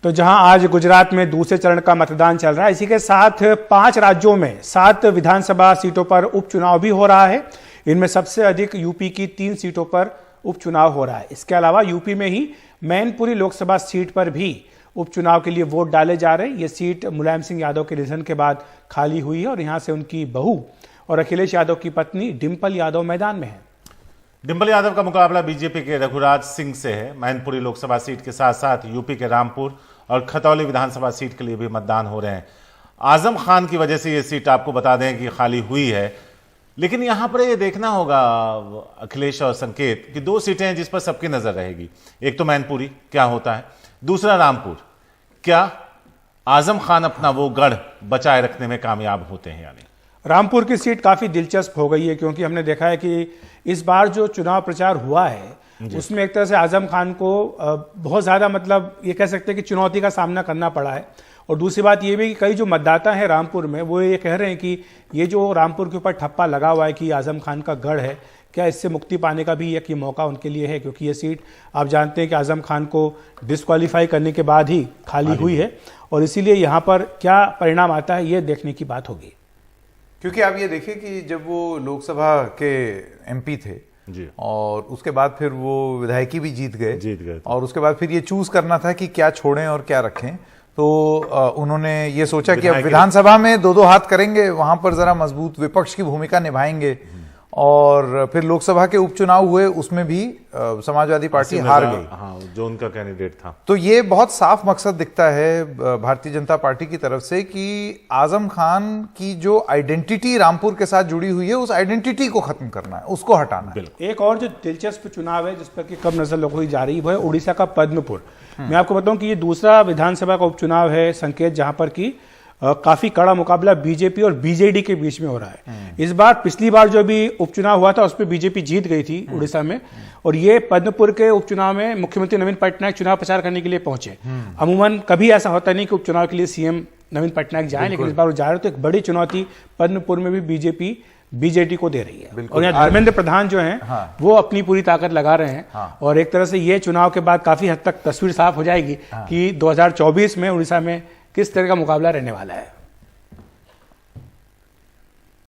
तो जहां आज गुजरात में दूसरे चरण का मतदान चल रहा है, इसी के साथ 5 राज्यों में 7 विधानसभा सीटों पर उपचुनाव भी हो रहा है। इनमें सबसे अधिक यूपी की 3 सीटों पर उपचुनाव हो रहा है। इसके अलावा यूपी में ही मैनपुरी लोकसभा सीट पर भी उपचुनाव के लिए वोट डाले जा रहे हैं। ये सीट मुलायम सिंह यादव के निधन के बाद खाली हुई है और यहां से उनकी बहू और अखिलेश यादव की पत्नी डिंपल यादव मैदान में है। डिंपल यादव का मुकाबला बीजेपी के रघुराज सिंह से है। मैनपुरी लोकसभा सीट के साथ साथ यूपी के रामपुर और खतौली विधानसभा सीट के लिए भी मतदान हो रहे हैं। आजम खान की वजह से ये सीट आपको बता दें कि खाली हुई है, लेकिन यहां पर ये देखना होगा अखिलेश और संकेत कि 2 सीटें हैं जिस पर सबकी नजर रहेगी। एक तो मैनपुरी, क्या होता है, दूसरा रामपुर, क्या आजम खान अपना वो गढ़ बचाए रखने में कामयाब होते हैं या नहीं। रामपुर की सीट काफी दिलचस्प हो गई है क्योंकि हमने देखा है कि इस बार जो चुनाव प्रचार हुआ है उसमें एक तरह से आजम खान को बहुत ज्यादा मतलब ये कह सकते हैं कि चुनौती का सामना करना पड़ा है। और दूसरी बात ये भी कि कई जो मतदाता हैं रामपुर में वो ये कह रहे हैं कि ये जो रामपुर के ऊपर ठप्पा लगा हुआ है कि आजम खान का गढ़ है, क्या इससे मुक्ति पाने का भी एक मौका उनके लिए है, क्योंकि ये सीट आप जानते हैं कि आजम खान को डिस्क्वालीफाई करने के बाद ही खाली हुई है और इसीलिए यहाँ पर क्या परिणाम आता है ये देखने की बात होगी। क्योंकि आप ये देखिए कि जब वो लोकसभा के एमपी थे जी, और उसके बाद फिर वो विधायकी भी जीत गए तो। और उसके बाद फिर ये चूज करना था कि क्या छोड़ें और क्या रखें, तो उन्होंने ये सोचा कि अब विधानसभा में 2-2 हाथ करेंगे, वहां पर जरा मजबूत विपक्ष की भूमिका निभाएंगे। और फिर लोकसभा के उपचुनाव हुए, उसमें भी समाजवादी पार्टी हार गई, हाँ, जो उनका कैंडिडेट था। तो ये बहुत साफ मकसद दिखता है भारतीय जनता पार्टी की तरफ से कि आजम खान की जो आइडेंटिटी रामपुर के साथ जुड़ी हुई है उस आइडेंटिटी को खत्म करना है, उसको हटाना है। एक और जो दिलचस्प चुनाव है जिस पर कि कब नजर लगाई जा रही है वो है उड़ीसा का पद्मपुर। मैं आपको बताऊं कि ये दूसरा विधानसभा का उपचुनाव है संकेत, जहां पर कि काफी कड़ा मुकाबला बीजेपी और बीजेडी के बीच में हो रहा है। इस बार पिछली बार जो भी उपचुनाव हुआ था उसमें बीजेपी जीत गई थी उड़ीसा में, और ये पद्मपुर के उपचुनाव में मुख्यमंत्री नवीन पटनायक चुनाव प्रचार करने के लिए पहुंचे। अमूमन कभी ऐसा होता नहीं कि उपचुनाव के लिए सीएम नवीन पटनायक जाए, लेकिन इस बार वो जा रहे, तो एक बड़ी चुनौती पद्मपुर में भी बीजेपी बीजेडी को दे रही है। और यहाँ धर्मेंद्र प्रधान जो हैं वो अपनी पूरी ताकत लगा रहे हैं और एक तरह से ये चुनाव के बाद काफी हद तक तस्वीर साफ हो जाएगी कि 2024 में उड़ीसा में किस तरह का मुकाबला रहने वाला है।